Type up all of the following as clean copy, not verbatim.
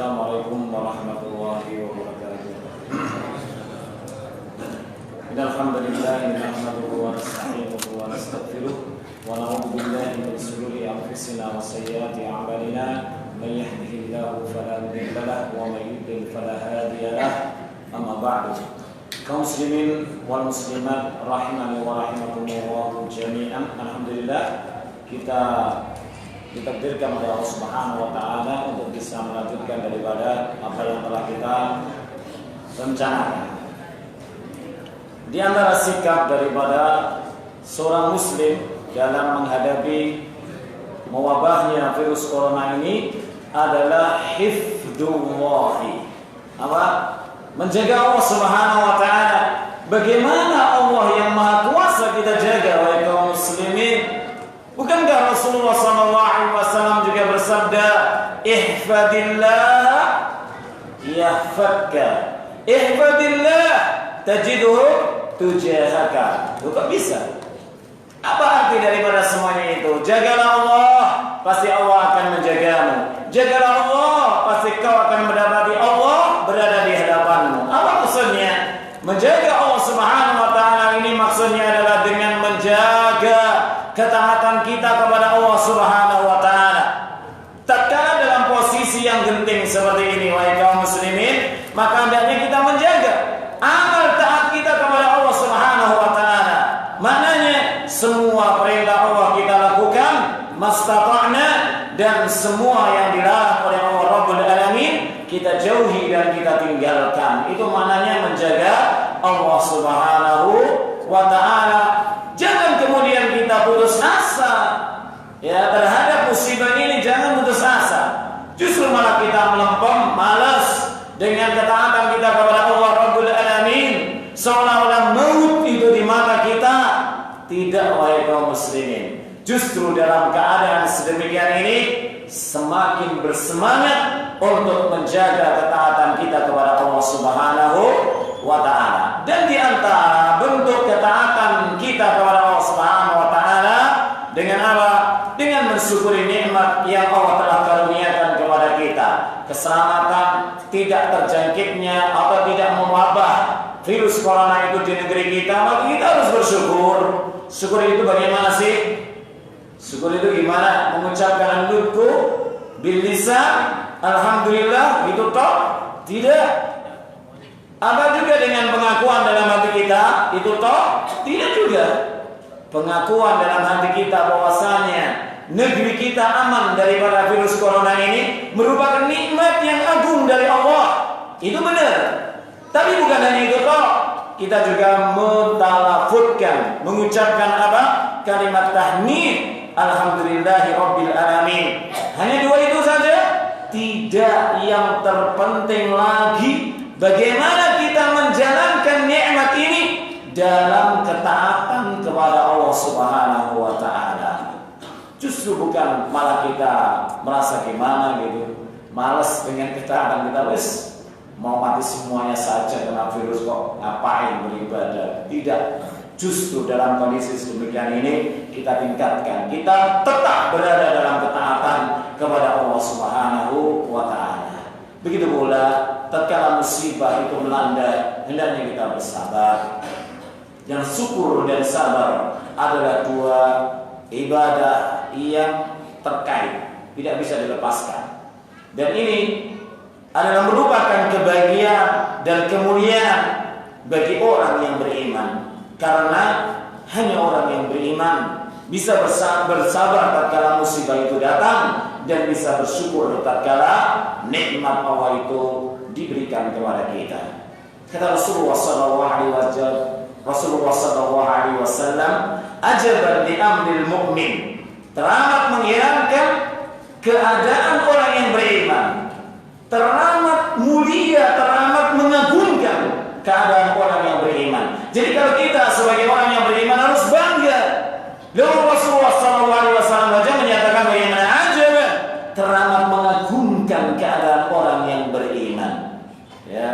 Assalamualaikum warahmatullahi wabarakatuh. Alhamdulillah nahmaduhu wa nasta'inuhu wa nastaghfiruh wa na'udzu billahi min shururi anfusina wa sayyiati a'malina may yahdihillahu fala mudilla lahu wa may yudlil fala hadiya lahu. Amma ba'du. Kaum muslimin wal muslimat rahimani wa rahimakumullah jami'an. Alhamdulillah kita ditakdirkan oleh Allah Subhanahu wa taala untuk bisa melanjutkan daripada apa yang telah kita rencanakan. Di antara sikap daripada seorang muslim dalam menghadapi mewabahnya virus corona ini adalah hifdzullahi. Apa? Menjaga Allah Subhanahu wa taala. Bagaimana Allah yang Maha Kuasa kita jaga, wahai kaum muslimin? Bukankah Rasulullah SAW juga bersabda, ihfadillah yahfadka, ihfadillah tajidhu tujahaka. Kok bisa? Apa arti daripada semuanya itu? Jagalah Allah, pasti Allah akan menjagamu. Jagalah Allah, pasti kau akan mendapati Allah berada di hadapanmu. Apa maksudnya? Menjaga Allah Subhanahu wa taala ini maksudnya adalah dengan menjaga ketaatan kita kepada Allah Subhanahu wa taala. Tatkala dalam posisi yang genting seperti ini, wahai kaum muslimin, maka hendaknya kita menjaga amal taat kita kepada Allah Subhanahu wa taala. Maknanya semua perintah Allah kita lakukan mastata'na, dan semua yang dilarang oleh Allah Rabbul Alamin kita jauhi dan kita tinggalkan. Itu maknanya menjaga Allah Subhanahu wa taala. Jangan kemudian kita putus asa ya terhadap musibah ini, jangan putus asa. Justru malah kita melempem, malas dengan ketaatan kita kepada Allah Rabbul Alamin, seolah-olah maut itu di mata kita. Tidak, wahai kaum muslimin. Justru dalam keadaan sedemikian ini semakin bersemangat untuk menjaga ketaatan kita kepada Allah Subhanahu wa taala. Dan di antara bentuk ketaatan kita kepada Allah Subhanahu wa taala dengan apa? Dengan mensyukuri nikmat yang Allah telah karuniakan kepada kita. Keselamatan, tidak terjangkitnya atau tidak mewabah virus corona itu di negeri kita, maka kita harus bersyukur. Syukur itu bagaimana sih? Syukur itu gimana? Mengucapkan alhamdulillah bil lisan, alhamdulillah itu toh? Tidak. Apa juga dengan pengakuan dalam hati kita? Itu toh? Tidak juga. Pengakuan dalam hati kita bahwasanya negeri kita aman daripada virus corona ini merupakan nikmat yang agung dari Allah. Itu benar. Tapi bukan hanya itu toh, kita juga mentalafutkan, mengucapkan apa? Kalimat tahmid, alhamdulillahi rabbil alamin. Hanya dua itu saja? Tidak. Yang terpenting lagi, bagaimana kita menjalankan nikmat ini dalam ketaatan kepada Allah Subhanahu wa taala. Justru bukan malah kita merasa gimana gitu, malas dengan ketaatan kita, wes mau mati semuanya saja kena virus kok, ngapain beribadah. Tidak. Justru dalam kondisi sedemikian ini kita tingkatkan, kita tetap berada dalam ketaatan kepada Allah Subhanahu wa taala. Begitu pula tatkala musibah itu melanda, hendaknya kita bersabar. Dan syukur dan sabar adalah dua ibadah yang terkait, tidak bisa dilepaskan. Dan ini adalah merupakan kebahagiaan dan kemuliaan bagi orang yang beriman. Karena hanya orang yang beriman bisa bersabar tatkala musibah itu datang dan bisa bersyukur tatkala nikmat Allah itu diberikan kepada kita. Kata Rasulullah sallallahu alaihi wasallam, ajaban li amril mu'min, teramat mengherankan keadaan orang yang beriman. Teramat mulia, teramat mengagumkan keadaan orang yang beriman. Jadi kalau kita sebagai orang yang beriman harus bangga. Lalu Rasulullah SAW saja menyatakan bagaimana aja, teramat mengagumkan keadaan orang yang beriman. Ya,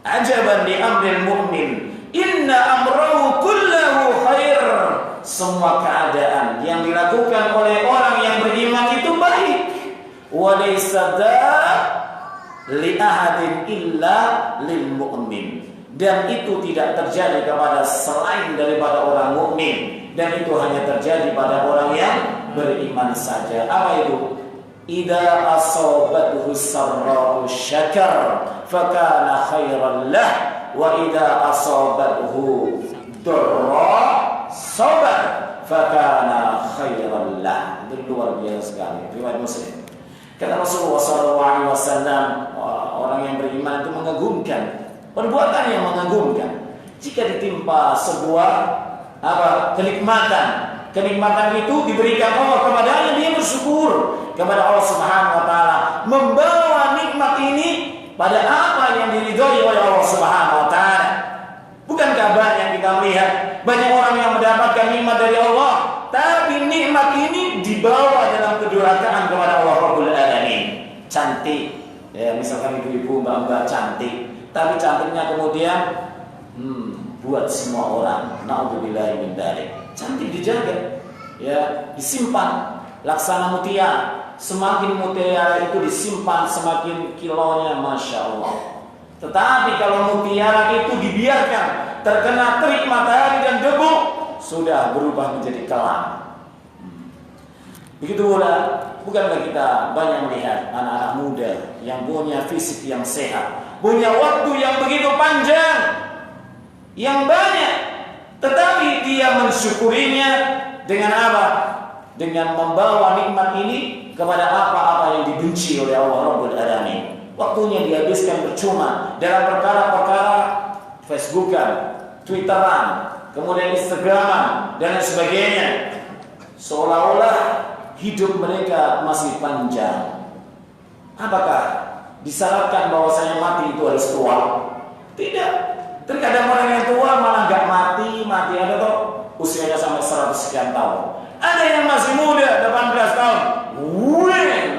ajaban li amril mu'min, inna amrahu kullahu khair. Semua keadaan yang dilakukan oleh orang yang beriman itu baik. Wa laysa li ahadin illa lil mu'min. Dan itu tidak terjadi kepada selain daripada orang mukmin, dan itu hanya terjadi pada orang yang beriman saja. Apa itu? Idza asabathu sarra'u syakar fakana khairan lah, wa idza asabathu darra sabar fakana khairan lah. Itu luar biasa sekali. Riwayat Muslim. Kata Rasulullah SAW, orang yang beriman itu mengagumkan, perbuatan yang mengagumkan. Jika ditimpa sebuah kenikmatan itu diberikan Allah kepadanya, dia bersyukur kepada Allah Subhanahu wa taala, membawa nikmat ini pada apa yang diridhoi oleh Allah Subhanahu wa taala. Bukankah banyak kita melihat banyak orang yang mendapatkan nikmat dari Allah, tapi nikmat ini dibawa dalam kedurhakaan kepada Allah Rabbul Alamin. Cantik, ya, misalkan ibu-ibu, mbak-mbak cantik, tapi cantiknya kemudian buat semua orang. Na'udzubillahi min dzalik. Cantik dijaga, ya, disimpan. Laksana mutiara, semakin mutiara itu disimpan, semakin kilonya, masya Allah. Tetapi kalau mutiara itu dibiarkan terkena terik matahari dan debu, sudah berubah menjadi kelam. Begitu pula, bukankah kita banyak melihat anak-anak muda yang punya fisik yang sehat, punya waktu yang begitu panjang, yang banyak, tetapi dia mensyukurinya dengan apa? Dengan membawa nikmat ini kepada apa-apa yang dibenci oleh Allah Rabbul Alamin. Waktunya dihabiskan percuma dalam perkara-perkara Facebookan, Twitteran, kemudian Instagraman dan lain sebagainya, seolah-olah hidup mereka masih panjang. Apakah disyaratkan bahwasanya mati itu harus tua? Tidak. Terkadang orang yang tua malah nggak mati ada tuh usianya sampai 100 sekian tahun. Ada yang masih muda, 18 tahun,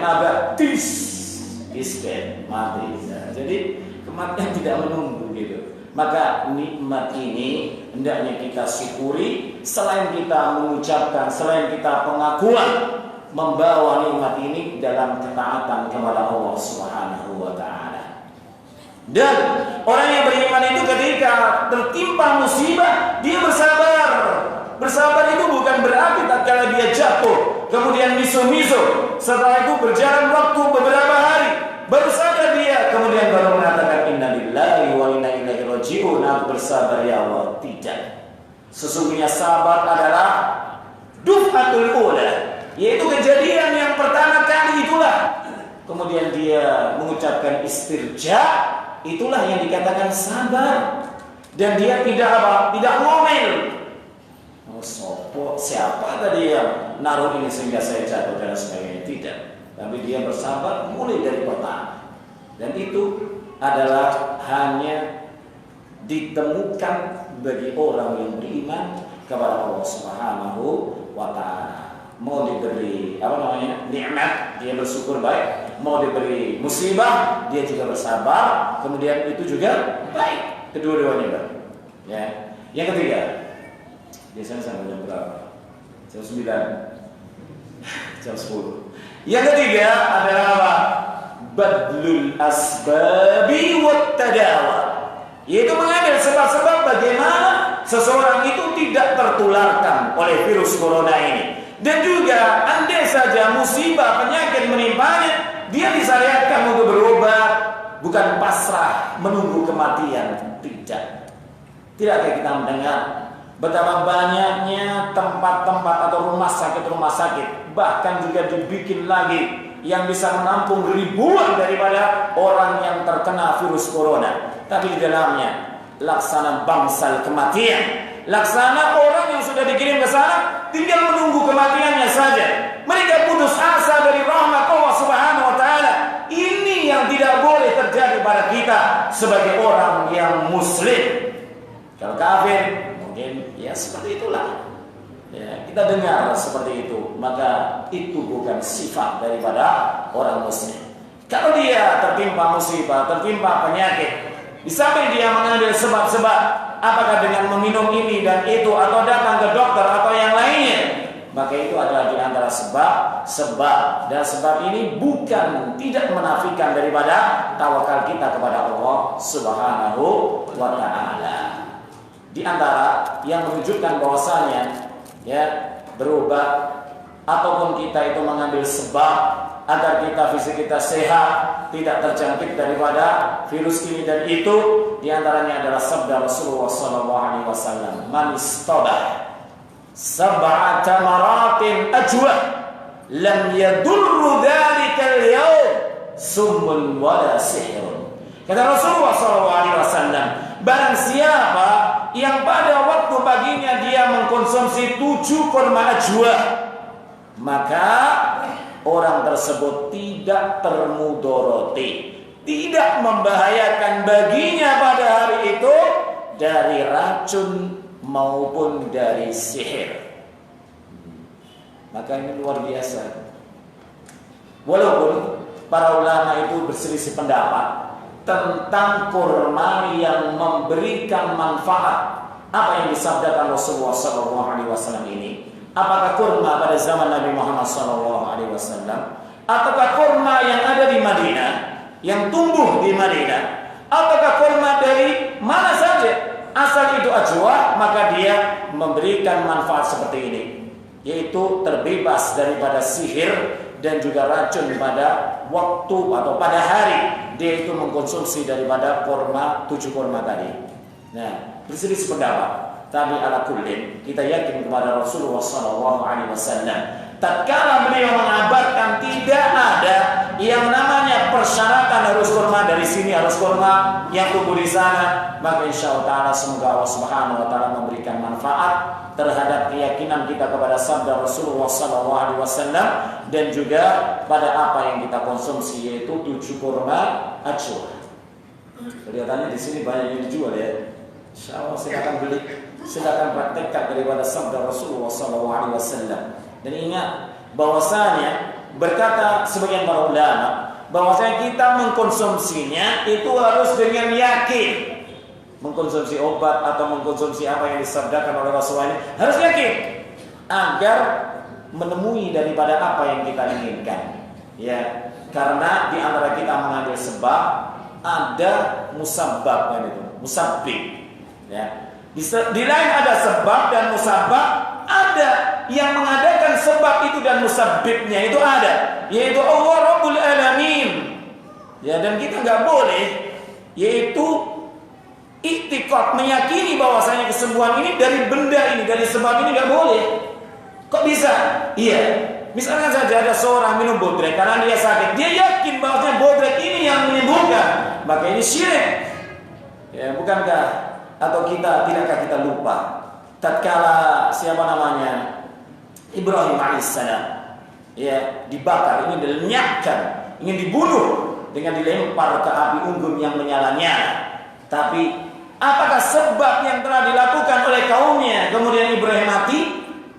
naga isken mati. Nah, jadi kematian tidak menunggu gitu. Maka nikmat ini hendaknya kita syukuri. Selain kita mengucapkan, selain kita pengakuan, membawa nikmat ini dalam ketaatan kepada Allah Subhanahu wa taala. Dan orang yang beriman itu ketika tertimpa musibah, dia bersabar. Bersabar itu bukan berarti tatkala dia jatuh kemudian miso-miso, setelah itu berjalan waktu beberapa hari baru sadar dia, kemudian baru mengatakan innalillahi wa inna ilaihi raji'un, aku bersabar ya Allah. Tidak. Sesungguhnya sabar adalah duf'atul ula, yaitu kejadian yang pertama kali itulah. Kemudian dia mengucapkan istirja, itulah yang dikatakan sabar. Dan dia tidak ngomel. Siapa tadi yang naruh ini sehingga saya jatuh dan sebagainya? Tidak. Tapi dia bersabar mulai dari pertama. Dan itu adalah hanya ditemukan bagi orang yang beriman kepada Allah Subhanahu wa taala. Mau diberi nikmat, dia bersyukur baik. Mau diberi musibah, dia juga bersabar. Kemudian itu juga baik. Kedua-duanya baik. Ya. Yang ketiga, biasanya sampai jam berapa? Jam 9, jam 10. Yang ketiga adalah apa? Badlul asbabi wat tadawa, yaitu mengambil sebab-sebab bagaimana seseorang itu tidak tertularkan oleh virus corona ini. Dan juga andai saja musibah penyakit menimpanya, dia disyariatkan untuk berobat, bukan pasrah menunggu kematian. Tidakkah kita mendengar betapa banyaknya tempat-tempat atau rumah sakit, bahkan juga dibikin lagi yang bisa menampung ribuan daripada orang yang terkena virus corona. Tapi di dalamnya laksana bangsal kematian, laksana orang yang sudah dikirim ke sana tinggal menunggu kematiannya saja. Mereka putus asa dari rahmat Allah Subhanahu wa taala. Ini yang tidak boleh terjadi pada kita sebagai orang yang muslim. Kalau kafir mungkin ya seperti itulah. Ya, kita dengar seperti itu, maka itu bukan sifat daripada orang muslim. Kalau dia tertimpa musibah, tertimpa penyakit, di samping dia mengambil sebab-sebab, apakah dengan meminum ini dan itu atau datang ke dokter atau yang lainnya, maka itu adalah di antara sebab, dan sebab ini bukan tidak menafikan daripada tawakal kita kepada Allah Subhanahu wa taala. Di antara yang menunjukkan bahwasanya ya berobat ataupun kita itu mengambil sebab agar fisik kita sehat, tidak terjangkit daripada virus ini dan itu, di antaranya adalah sabda Rasulullah sallallahu alaihi wasallam, "Man istabah sab'ata maratin ajwa lam yadurru dzalika al-yawm summun wala sihrun." Kata Rasulullah sallallahu alaihi wasallam, barang siapa yang pada waktu paginya dia mengkonsumsi 7 kurma ajwa, maka orang tersebut tidak termudoroti, tidak membahayakan baginya pada hari itu dari racun maupun dari sihir. Maka ini luar biasa. Walaupun para ulama itu berselisih pendapat tentang kurma yang memberikan manfaat, apa yang disabdakan Rasulullah SAW ini. Apakah kurma pada zaman Nabi Muhammad SAW, ataukah kurma yang ada di Madinah, yang tumbuh di Madinah, ataukah kurma dari mana saja, asal itu ajwa, maka dia memberikan manfaat seperti ini, yaitu terbebas daripada sihir dan juga racun pada waktu atau pada hari dia itu mengkonsumsi daripada kurma 7 kurma tadi. Nah, berselisih pendapat. Tapi ala kullin kita yakin kepada Rasulullah SAW. Tatkala beliau mengabarkan tidak ada yang namanya persyaratan harus kurma dari sini, harus kurma yang tumbuh di sana, maka insyaallah taala semoga Allah Subhanahu wa taala memberikan manfaat terhadap keyakinan kita kepada sabda Rasulullah SAW dan juga pada apa yang kita konsumsi, yaitu 7 kurma ajwa. Kelihatannya di sini banyak yang dijual ya. Insyaallah silakan beli, silakan praktekkan daripada sabda Rasulullah SAW. Dan ingat bahwasanya berkata sebagian para ulama bahwasanya kita mengkonsumsinya itu harus dengan yakin. Mengkonsumsi obat atau mengkonsumsi apa yang disabdakan oleh Rasulullah ini harus yakin agar menemui daripada apa yang kita inginkan. Ya, karena di antara kita mengambil sebab ada musabbab itu, musabbib. Ya. Di lain ada sebab dan musabbab, ada yang mengadakan sebab itu dan musabbibnya itu ada, yaitu Allah Rabbul Alamin. Ya, dan kita nggak boleh yaitu i'tiqad, meyakini bahwasanya kesembuhan ini dari benda ini, dari sebab ini, nggak boleh. Kok bisa? Iya. Misalkan saja ada seorang minum bodrek karena dia sakit, dia yakin bahwasanya bodrek ini yang menyembuhkan, maka ini syirik. Ya, bukankah atau tidakkah kita lupa tatkala siapa namanya Ibrahim alaihissalam ya dibakar, ingin dilenyapkan, ingin dibunuh dengan dilempar ke api unggun yang menyala-nyala. Tapi apakah sebab yang telah dilakukan oleh kaumnya kemudian Ibrahim mati?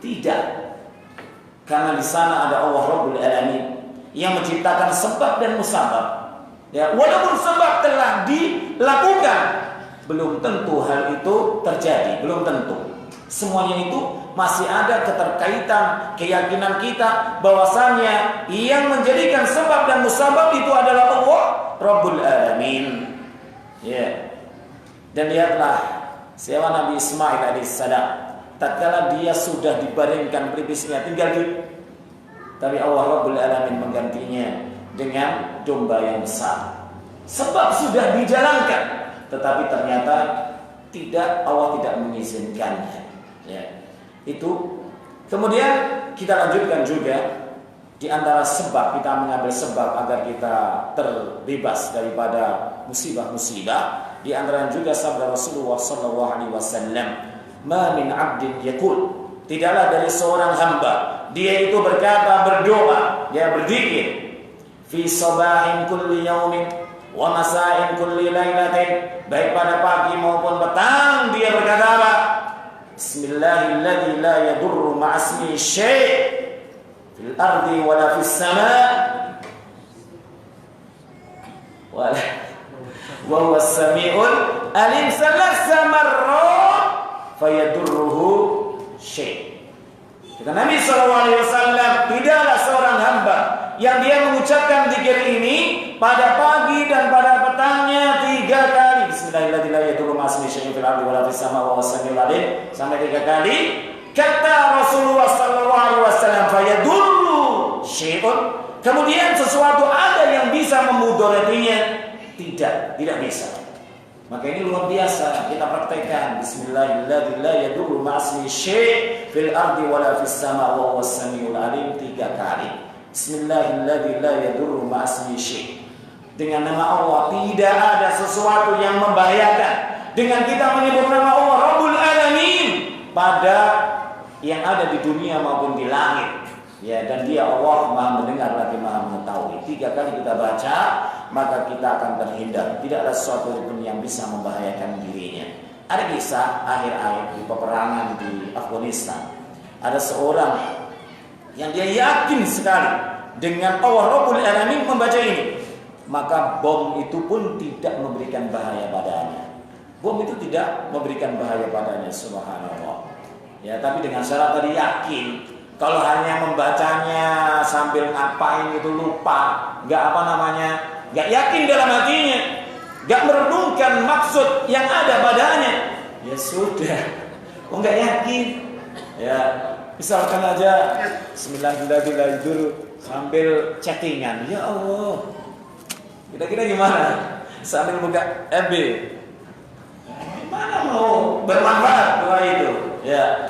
Tidak. Karena di sana ada Allah Rabbul Alamin yang menciptakan sebab dan musabab. Ya, walaupun sebab telah dilakukan, belum tentu hal itu terjadi, belum tentu. Semuanya itu masih ada keterkaitan keyakinan kita bahwasanya yang menjadikan sebab dan musabab itu adalah Allah Rabbul Alamin. Ya. Dan lihatlah siapa Nabi Ismail alaihissalam, tatkala dia sudah dibaringkan pelipisnya tinggal tapi Allah Rabbul Alamin menggantinya dengan domba yang besar. Sebab sudah dijalankan, tetapi ternyata Allah tidak mengizinkannya. Ya. Itu kemudian kita lanjutkan juga di antara sebab kita mengambil sebab agar kita terbebas daripada musibah-musibah. Di antara juga sabda Rasulullah SAW, "Ma min 'abdin yaqul", tidaklah dari seorang hamba dia itu berkata, berdoa, dia berzikir, "Fi sabahin kulli yaumin wa masa'in kulli lailatin", baik pada pagi maupun petang dia berkata apa? "Bismillahilladzi la yadurru ma'asmi syai' fil ardi wala fis sama' wa huwa as-sami'ul alim salasa marrat fayadurruhu syai'." Kata Nabi SAW, tidaklah seorang hamba yang dia mengucapkan zikir ini pada pagi dan pada petangnya 3 kali. Bismillahirrahmanirrahim. Sampai 3 kali. Kata Rasulullah SAW, fayadurru syai'un. Kemudian sesuatu ada yang bisa memudaratinya? Tidak bisa. Maka ini luar biasa kita praktekkan. Bismillahirrahmanirrahim. Ma'asmi syai' fil ardi wala fis sama' wa huwas samiul alim 3 kali. Bismillahirrahmanirrahim. Ma'asmi syai'. Dengan nama Allah tidak ada sesuatu yang membahayakan. Dengan kita menyebut nama Allah Rabbul Alamin pada yang ada di dunia maupun di langit. Ya, dan dia Allah Maha mendengar lagi Maha mengetahui. 3 kali kita baca, maka kita akan terhindar. Tidak ada sesuatu pun yang bisa membahayakan dirinya. Ada kisah akhir-akhir di peperangan di Afghanistan. Ada seorang yang dia yakin sekali dengan Allah Rabbul Alamin membaca ini, maka bom itu pun tidak memberikan bahaya padanya. Bom itu tidak memberikan bahaya padanya, subhanallah. Ya, tapi dengan syarat tadi yakin. Kalau hanya membacanya sambil ngapain itu lupa, nggak yakin dalam hatinya, nggak merenungkan maksud yang ada padanya, ya sudah, nggak yakin. Ya, misalkan aja Bismillahirrahmanirrahim sambil chattingan, ya Allah, kira-kira gimana? Sambil buka FB, mana mau bermanfaat doa itu? Ya,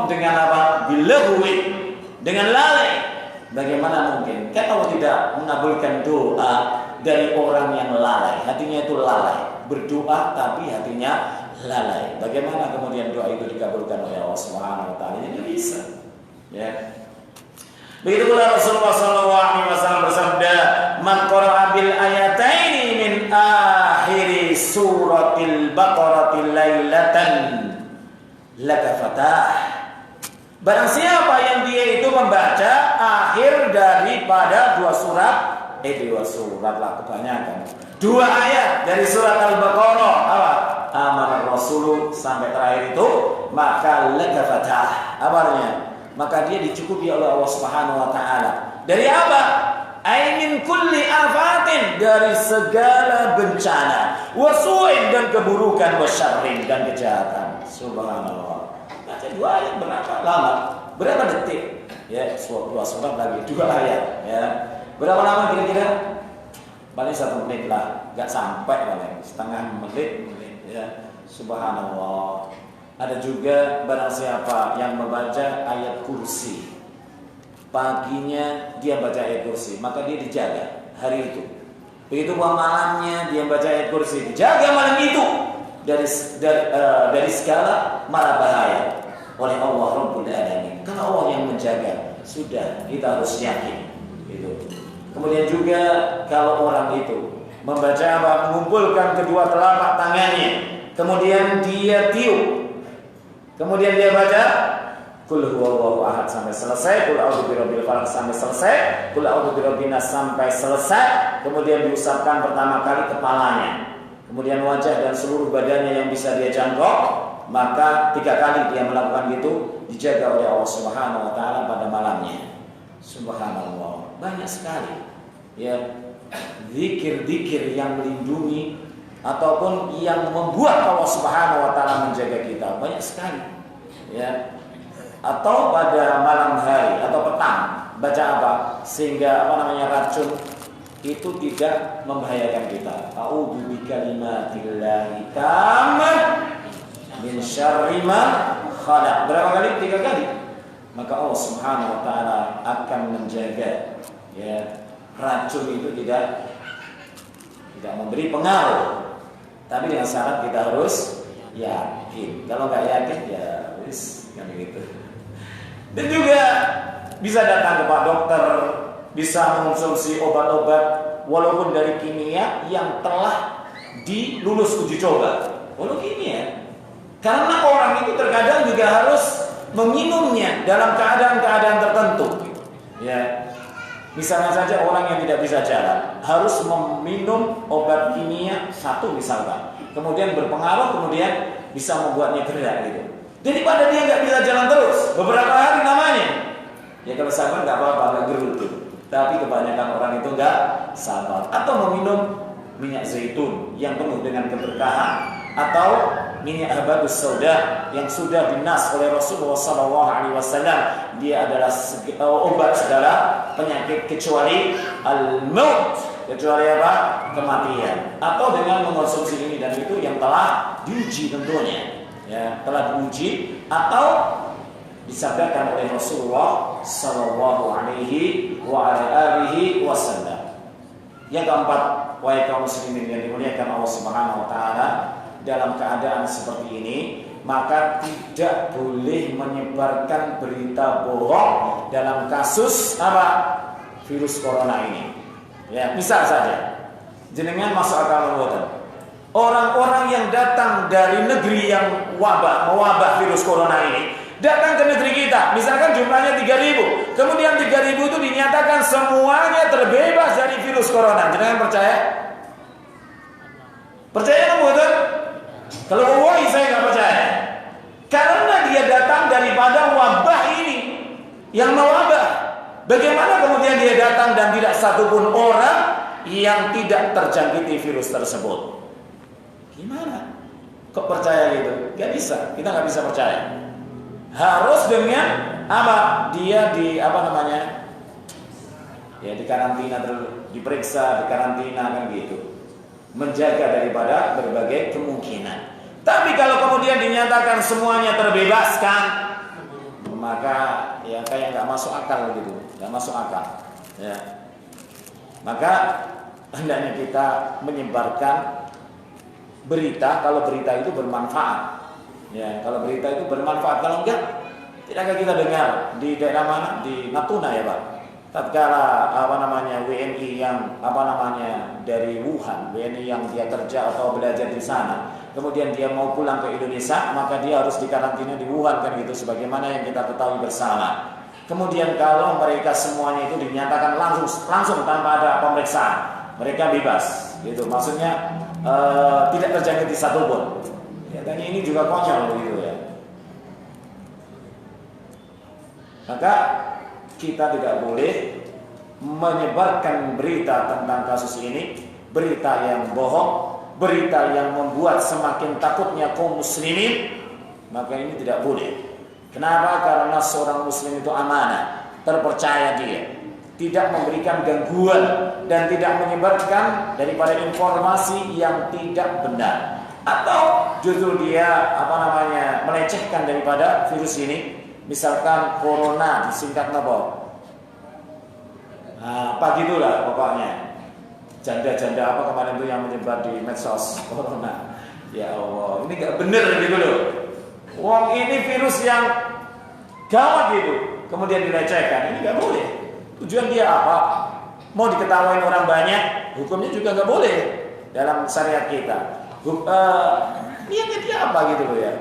dengan apa? Bilahwi, dengan lalai. Bagaimana mungkin? Kan Allah tidak mengabulkan doa dari orang yang lalai. Hatinya itu lalai, berdoa tapi hatinya lalai. Bagaimana kemudian doa itu dikabulkan oleh Allah Subhanahu wa taala? Jadi bisa. Ya. Begitu pula Rasulullah SAW bersabda, "Man qara'a bil ayataini min akhiri suratil Baqarah lailatan laka fatah." Barang siapa yang dia itu membaca akhir daripada 2 surat lah kebanyakan, 2 ayat dari surat Al-Baqarah, apa? Amanah Rasul sampai terakhir itu, maka laka fatah. Apa artinya? Maka dia dicukupi oleh Allah Subhanahu wa taala. Dari apa? Min kulli afatin, dari segala bencana, wasu'in, dan keburukan, wasyarrin, dan kejahatan. Subhanallah. Baca 2 ayat berapa lama? Berapa detik? Ya, 2 surat lagi 2 ayat. Ya, berapa lama kira-kira? Paling 1 menit lah, nggak sampai paling setengah menit. Ya, subhanallah. Ada juga barang siapa yang membaca ayat kursi, paginya dia baca ayat kursi, maka dia dijaga hari itu. Begitu malamnya dia baca ayat kursi, dijaga malam itu dari segala mara bahaya oleh Allah Rabbul Alamin. Karena Allah yang menjaga, sudah kita harus yakin itu. Kemudian juga kalau orang itu membaca apa? Mengumpulkan kedua telapak tangannya, kemudian dia tiup, kemudian dia baca Qul huwallahu ahad sampai selesai, Qul a'udzu birabbil falaq sampai selesai, Qul a'udzu birabbin nas sampai selesai, kemudian diusapkan pertama kali kepalanya, kemudian wajah dan seluruh badannya yang bisa dia jangkau, maka 3 kali dia melakukan itu, dijaga oleh Allah Subhanahu wa taala pada malamnya. Subhanallah, banyak sekali ya zikir-zikir yang melindungi ataupun yang membuat Allah Subhanahu wa taala menjaga kita, banyak sekali. Ya. Atau pada malam hari atau petang baca apa? Sehingga racun itu tidak membahayakan kita. A'udzu bikalimatillahi tammah min syarri ma khalaq. Berapa kali? 3 kali. Maka Allah Subhanahu wa taala akan menjaga ya racun itu tidak memberi pengaruh. Tapi dengan syarat kita harus yakin. Kalau nggak yakin ya wis kan gitu. Dan juga bisa datang ke Pak Dokter, bisa mengonsumsi obat-obat walaupun dari kimia yang telah dilulus uji coba. Walaupun kimia. Karena orang itu terkadang juga harus meminumnya dalam keadaan-keadaan tertentu. Ya. Misalnya saja orang yang tidak bisa jalan harus meminum obat kimia 1 misalkan, kemudian berpengaruh, kemudian bisa membuatnya gerak gitu. Daripada dia nggak bisa jalan terus beberapa hari namanya. Ya kalau sabar nggak apa-apa, nggak gerutu. Tapi kebanyakan orang itu nggak sabar. Atau meminum minyak zaitun yang penuh dengan keberkahan, atau minyak habatus sauda yang sudah dinas oleh Rasulullah SAW. Dia adalah obat segala penyakit kecuali al-maut, kecuali apa? Kematian. Atau dengan mengonsumsi ini dan itu yang telah diuji tentunya, ya, telah diuji atau disabdakan oleh Rasulullah sallallahu alaihi wasallam. Yang keempat, wahai kaum muslimin yang dimuliakan Allah Subhanahu wa taala, dalam keadaan seperti ini maka tidak boleh menyebarkan berita bohong dalam kasus apa? Virus corona ini. Ya, misal saja jenengan masuk akal mboten? Orang-orang yang datang dari negeri yang mewabah virus corona ini datang ke negeri kita, misalkan jumlahnya 3.000, kemudian 3.000 itu dinyatakan semuanya terbebas dari virus corona. Jangan percaya? Percaya kan betul? Kalau wallahi saya nggak percaya, karena dia datang daripada wabah ini yang mewabah. Bagaimana kemudian dia datang dan tidak satupun orang yang tidak terjangkiti virus tersebut? Gimana? Kok percaya gitu? Gak bisa, kita nggak bisa percaya. Harus dengan apa? Dia ya di karantina, diperiksa di karantina kan gitu, menjaga daripada berbagai kemungkinan. Tapi kalau kemudian dinyatakan semuanya terbebaskan, maka ya kayak nggak masuk akal gitu, nggak masuk akal. Ya. Maka hendaknya kita menyebarkan berita kalau berita itu bermanfaat. Ya, kalau berita itu bermanfaat, kalau enggak, tidakkah kita dengar di daerah mana? Di Natuna ya Pak. Tatkala WNI yang dari Wuhan, WNI yang dia kerja atau belajar di sana, kemudian dia mau pulang ke Indonesia, maka dia harus dikarantina di Wuhan kan gitu, sebagaimana yang kita ketahui bersama. Kemudian kalau mereka semuanya itu dinyatakan langsung tanpa ada pemeriksaan, mereka bebas, gitu. Maksudnya tidak terjangkiti satupun. Katanya ini juga konyol begitu ya. Maka kita tidak boleh menyebarkan berita tentang kasus ini, berita yang bohong, berita yang membuat semakin takutnya kaum muslimin. Maka ini tidak boleh. Kenapa? Karena seorang muslim itu amanah, terpercaya dia, tidak memberikan gangguan dan tidak menyebarkan daripada informasi yang tidak benar, atau justru dia melecehkan daripada virus ini. Misalkan corona disingkat apa? Apa gitulah pokoknya. Janda-janda apa kemarin itu yang menyebar di medsos corona. Ya Allah, ini gak bener gitu loh. Wong ini virus yang gawat gitu, kemudian dilecehkan, ini gak boleh. Tujuan dia apa? Mau diketawain orang banyak, hukumnya juga gak boleh dalam syariat kita. Niatnya dia apa gitu loh ya.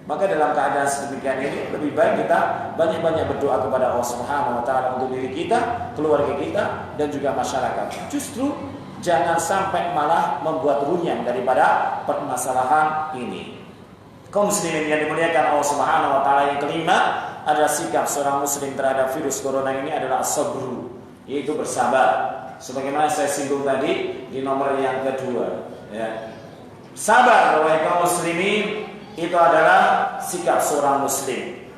Maka dalam keadaan sedemikian ini lebih baik kita banyak-banyak berdoa kepada Allah Subhanahu wa taala untuk diri kita, keluarga kita dan juga masyarakat. Justru jangan sampai malah membuat runyam daripada permasalahan ini. Kaum muslimin yang dimuliakan Allah Subhanahu wa taala, yang kelima adalah sikap seorang muslim terhadap virus corona ini adalah as-sabru, yaitu bersabar. Sebagaimana saya singgung tadi di nomor yang kedua, ya. Sabar wahai kaum muslimin, itu adalah sikap seorang muslim.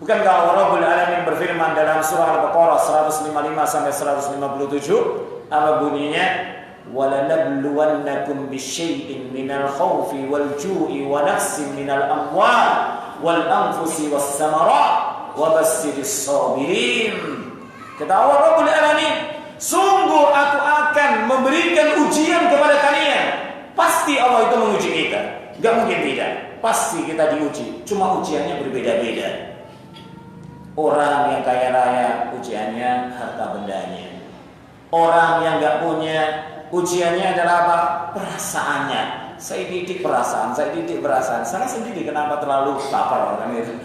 Bukankah Allah Rabbul Alamin berfirman dalam surah Al-Baqarah 155 sampai 157, apa bunyinya? وَلَنَبْلُوَنَّكُمْ بِشَيْءٍ مِنَ الْخَوْفِ وَالْجُوعِ وَنَقْصٍ مِنَ الْأَمْوَالِ وَالْأَنْفُسِ وَالثَّمَرَاتِ وَبَشِّرِ الصَّابِرِينَ. Kata Allah Rabbul Alamin, sungguh aku akan memberikan ujian kepada kalian. Pasti Allah itu menguji kita, gak mungkin tidak. Pasti kita diuji, cuma ujiannya berbeda-beda. Orang yang kaya raya, ujiannya harta bendanya. Orang yang gak punya, ujiannya adalah apa? Perasaannya. Saya didik perasaan. Saya sendiri kenapa terlalu lapar orang itu.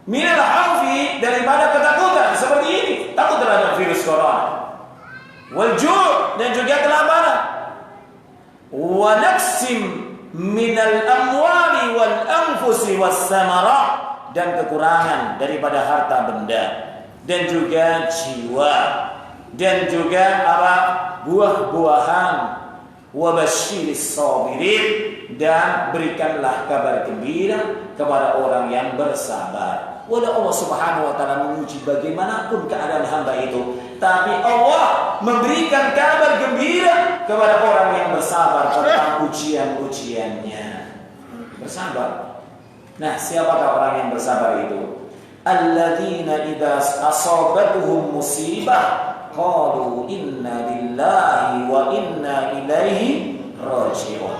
Minal khaufi, daripada ketakutan seperti ini, takut terhadap virus corona. Wal ju', dan juga kelaparan. Wa naqsim minal amwali wal anfusi was samarat, dan kekurangan daripada harta benda dan juga jiwa dan juga apa? Buah-buahan. Wa basyiris sabirin, dan berikanlah kabar gembira kepada orang yang bersabar. Walau Allah Subhanahu wa taala menguji bagaimanapun keadaan hamba itu, tapi Allah memberikan kabar gembira kepada orang yang bersabar tentang ujian-ujiannya. Bersabar. Nah, siapakah orang yang bersabar itu? Alladzina idza asabatuhum musibah qalu inna lillahi wa inna ilaihi raji'un.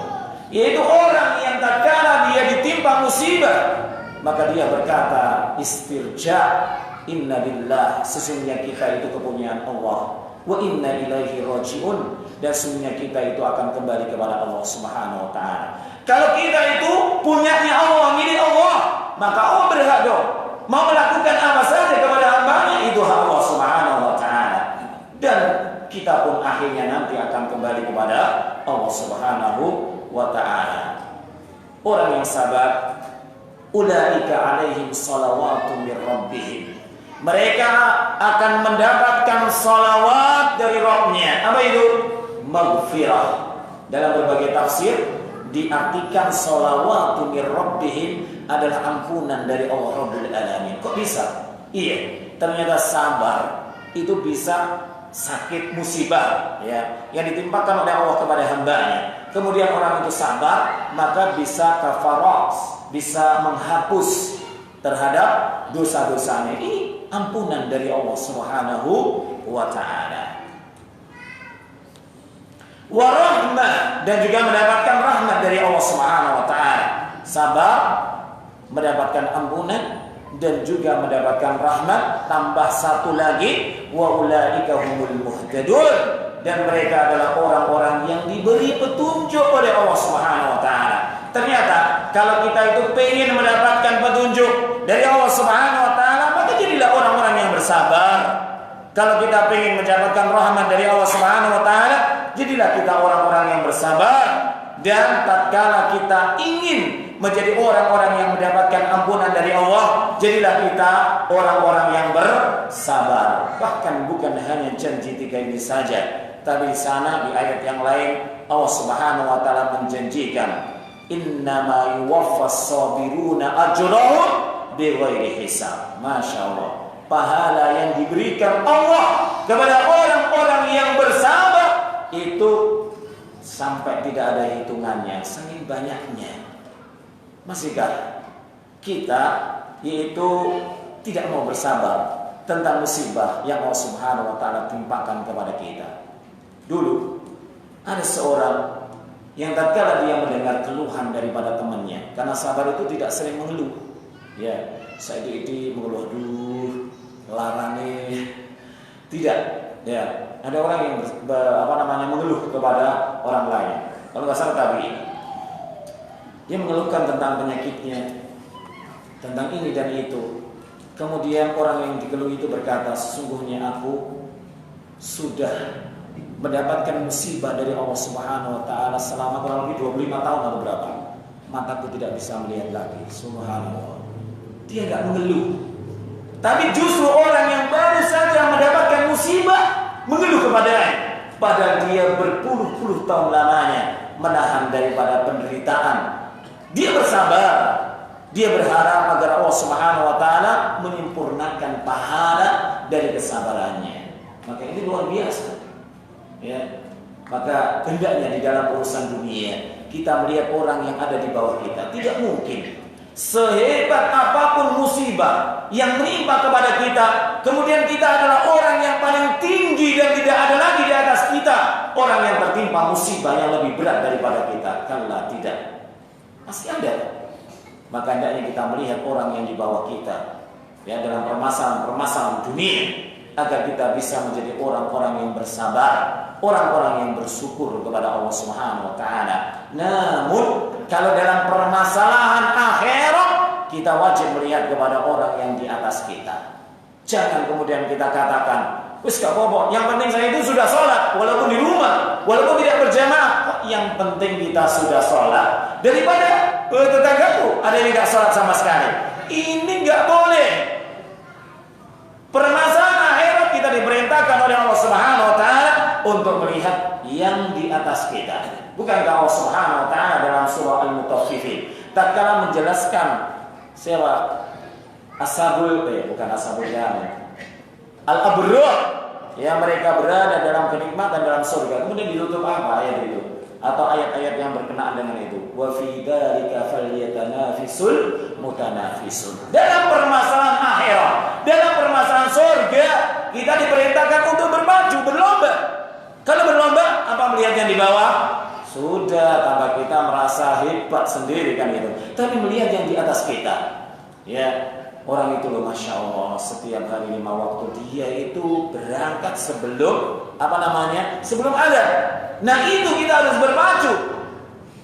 Yaitu orang yang tatkala dia ditimpa musibah, maka dia berkata istirja, inna lillah, sesungguhnya kita itu kepunyaan Allah, wa inna ilaihi raji'un, dan sesungguhnya kita itu akan kembali kepada Allah Subhanahu wa taala. Kalau kita itu punyanya Allah, milik Allah, maka Allah berhak dong mau melakukan apa saja kepada hambanya, itu hak Allah Subhanahu wa taala. Dan kita pun akhirnya nanti akan kembali kepada Allah Subhanahu wa taala. Orang yang sabar, ulaika alaihim salawatu mir rabbihim, mereka akan mendapatkan salawat dari Rabbnya. Apa itu? Maghfirah. Dalam berbagai tafsir diartikan salawatu mir rabbihim adalah ampunan dari Allah Rabbul Alamin. Kok bisa? Iya, ternyata sabar itu bisa sakit musibah ya yang ditimpakan oleh Allah kepada hambanya. Kemudian orang itu sabar, maka bisa kafarat, bisa menghapus terhadap dosa-dosanya. Ini ampunan dari Allah Subhanahu wa taala. Wa rahmah, dan juga mendapatkan rahmat dari Allah Subhanahu wa taala. Sabar mendapatkan ampunan dan juga mendapatkan rahmat. Tambah satu lagi, wa ulaika humul muhtadun, dan mereka adalah orang-orang yang diberi petunjuk oleh Allah Subhanahu wa taala. Ternyata kalau kita itu pengen mendapatkan petunjuk dari Allah Subhanahu wa taala, maka jadilah orang-orang yang bersabar. Kalau kita pengen mendapatkan rahmat dari Allah Subhanahu wa taala, jadilah kita orang-orang yang bersabar. Dan tatkala kita ingin menjadi orang-orang yang mendapatkan ampunan dari Allah, jadilah kita orang-orang yang bersabar. Bahkan bukan hanya janji 3 ini saja, tapi di sana di ayat yang lain Allah Subhanahu wa taala menjanjikan innama yuwaffas sabiruna ajrahum bighairi hisab. Masya Allah, pahala yang diberikan Allah kepada orang-orang yang bersabar itu sampai tidak ada hitungannya, saking banyaknya. Masihkah kita yaitu tidak mau bersabar tentang musibah yang Allah Subhanahu wa taala timpakan kepada kita? Dulu ada seorang yang tatkala dia mendengar keluhan daripada temannya, karena sabar itu tidak sering mengeluh. Ya, saya itu mengeluh, aduh, larane. Tidak, ya. Ada orang yang mengeluh kepada orang lain. Kalau nggak salah tadi, dia mengeluhkan tentang penyakitnya, tentang ini dan itu. Kemudian orang yang dikeluh itu berkata, sesungguhnya aku sudah mendapatkan musibah dari Allah Subhanahu wa taala selama kurang lebih 25 tahun atau berapa. Mataku tidak bisa melihat lagi. Subhanallah. Dia nggak mengeluh. Tapi justru orang yang baru saja mendapatkan musibah mengeluh kepadanya, padahal dia berpuluh-puluh tahun lamanya menahan daripada penderitaan. Dia bersabar, dia berharap agar Allah Subhanahu wa taala menyempurnakan pahala dari kesabarannya. Maka ini luar biasa. Ya. Maka hendaknya di dalam urusan dunia kita melihat orang yang ada di bawah kita. Tidak mungkin sehebat apapun musibah yang menimpa kepada kita, kemudian kita adalah orang yang paling tinggi dan tidak ada lagi di atas kita orang yang tertimpa musibah yang lebih berat daripada kita. Kalla, tidak. Pasti ada. Maka hendaknya kita melihat orang yang di bawah kita ya dalam permasalahan dunia, agar kita bisa menjadi orang-orang yang bersabar, orang-orang yang bersyukur kepada Allah Subhanahu wa taala. Namun kalau dalam permasalahan akhirat, kita wajib melihat kepada orang yang di atas kita. Jangan kemudian kita katakan, wis gak apa-apa, yang penting saya itu sudah sholat, walaupun di rumah, walaupun tidak berjamaah. Yang penting kita sudah sholat, daripada tetanggaku ada yang nggak sholat sama sekali. Ini nggak boleh. Permasalahan akhirat kita diperintahkan oleh Allah Subhanahu wa taala untuk melihat yang di atas kita. Bukankah Allah Subhanahu wa taala dalam surah Al-Mutaffifin tatkala menjelaskan siapa bukan ashabul yamin, al-abrar, ya mereka berada dalam kenikmatan dalam surga. Kemudian ditutup apa ayat itu? Atau ayat-ayat yang berkenaan dengan itu. Wa fi dzalika falyatanafisul mutanafisun. Dalam permasalahan akhirat, dalam permasalahan surga, kita diperintahkan untuk bermaju, berlomba. Kalau berlomba, apa melihat yang di bawah? Sudah, tambah kita merasa hebat sendiri kan itu. Tapi melihat yang di atas kita. Ya, orang itu loh Masya Allah, setiap hari 5 waktu dia itu berangkat sebelum sebelum azan. Nah itu kita harus berpacu,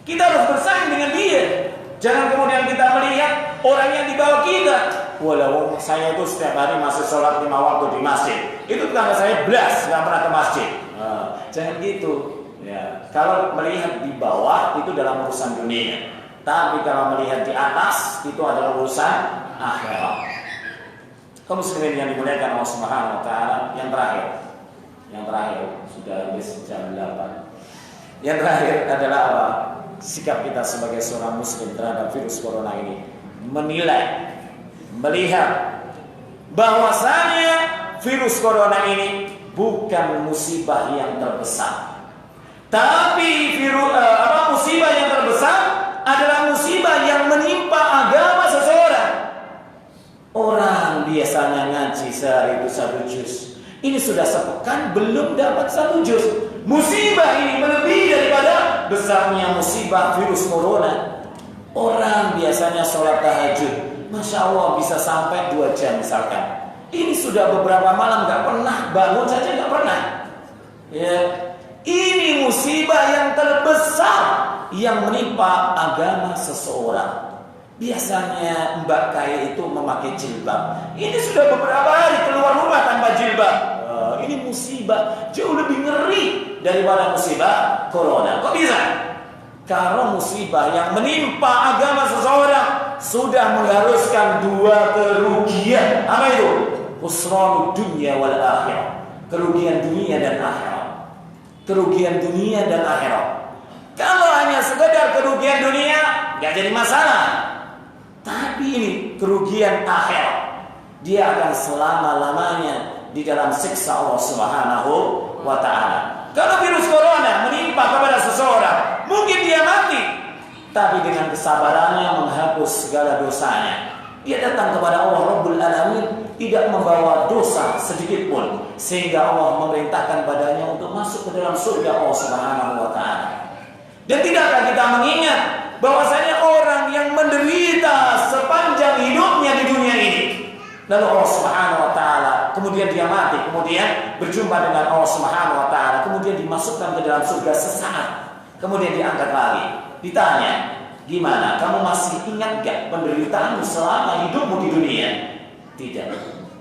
kita harus bersaing dengan dia. Jangan kemudian kita melihat orang yang di bawah kita. Walau saya itu setiap hari masih sholat 5 waktu di masjid, itu tetangga saya belas nggak pernah ke masjid. Jangan gitu. Ya, kalau melihat di bawah itu dalam urusan dunia, tapi kalau melihat di atas itu adalah urusan akhirat. Kaum muslimin yang dimuliakan Allah Subhanahu wa taala, yang terakhir sudah habis jam 8. Yang terakhir adalah apa? Sikap kita sebagai seorang muslim terhadap virus corona ini, menilai, melihat bahwasanya virus corona ini bukan musibah yang terbesar. Tapi musibah yang terbesar adalah musibah yang menimpa agama seseorang. Orang biasanya ngaji sehari itu 1 juz. Ini sudah sepekan belum dapat 1 juz. Musibah ini melebihi daripada besarnya musibah virus corona. Orang biasanya sholat tahajud, Masya Allah bisa sampai 2 jam misalkan. Ini sudah beberapa malam gak pernah bangun saja, gak pernah. Ya, ini musibah yang terbesar yang menimpa agama seseorang. Biasanya Mbak Kaya itu memakai jilbab. Ini sudah beberapa hari keluar rumah tanpa jilbab. Ini musibah jauh lebih ngeri daripada musibah corona. Kok bisa? Karena musibah yang menimpa agama seseorang sudah mengharuskan 2 kerugian. Apa itu? Khusranud dunya wal akhirah. Kerugian dunia dan akhirat. Kerugian dunia dan akhirat. Kalau hanya sekedar kerugian dunia, nggak jadi masalah. Tapi ini kerugian akhirat. Dia akan selama-lamanya di dalam siksa Allah Subhanahu wa taala. Kalau virus corona menimpa kepada seseorang, mungkin dia mati, tapi dengan kesabarannya menghapus segala dosanya. Dia datang kepada Allah Rabbul Alamin, tidak membawa dosa sedikit pun, sehingga Allah memerintahkan padanya untuk masuk ke dalam surga Allah Subhanahu wa taala. Dan tidakkah kita mengingat bahwasanya orang yang menderita sepanjang hidupnya di dunia ini, lalu Allah Subhanahu wa taala kemudian dia mati, kemudian berjumpa dengan Allah Subhanahu wa taala, kemudian dimasukkan ke dalam surga sesaat, kemudian diangkat lagi, ditanya, gimana? Kamu masih ingat gak penderitaanmu selama hidupmu di dunia? Tidak,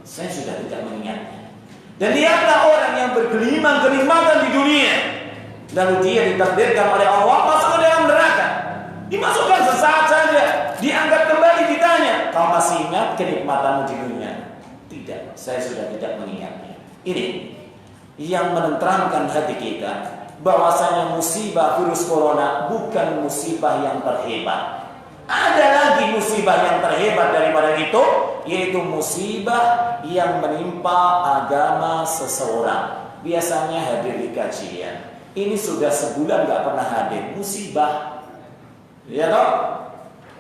saya sudah tidak mengingatnya. Dan dialah orang yang bergelimang kenikmatan di dunia, lalu dia ditakdirkan oleh Allah masuk ke dalam neraka, dimasukkan sesaat saja, diangkat kembali, ditanya, kau masih ingat kenikmatanmu di dunia? Tidak, saya sudah tidak mengingatnya. Ini yang menenteramkan hati kita, bahwasanya musibah virus corona bukan musibah yang terhebat. Ada lagi musibah yang terhebat daripada itu, yaitu musibah yang menimpa agama seseorang. Biasanya hadir di kajian, ini sudah sebulan gak pernah hadir, musibah. Ya toh?